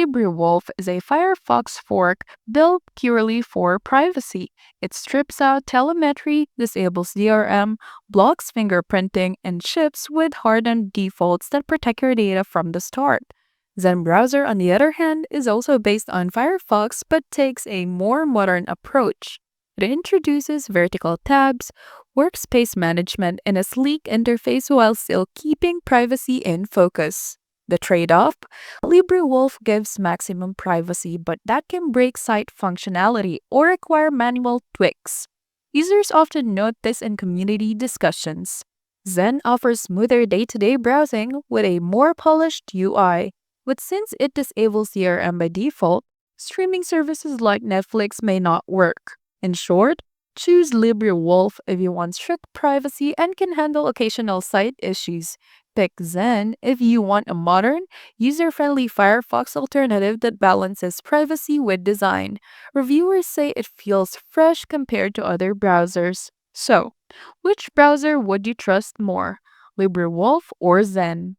LibreWolf is a Firefox fork built purely for privacy. It strips out telemetry, disables DRM, blocks fingerprinting, and ships with hardened defaults that protect your data from the start. Zen Browser, on the other hand, is also based on Firefox but takes a more modern approach. It introduces vertical tabs, workspace management, and a sleek interface while still keeping privacy in focus. The trade-off? LibreWolf gives maximum privacy, but that can break site functionality or require manual tweaks. Users often note this in community discussions. Zen offers smoother day-to-day browsing with a more polished UI. But since it disables DRM by default, streaming services like Netflix may not work. In short, choose LibreWolf if you want strict privacy and can handle occasional site issues. Pick Zen if you want a modern, user-friendly Firefox alternative that balances privacy with design. Reviewers say it feels fresh compared to other browsers. So, which browser would you trust more, LibreWolf or Zen?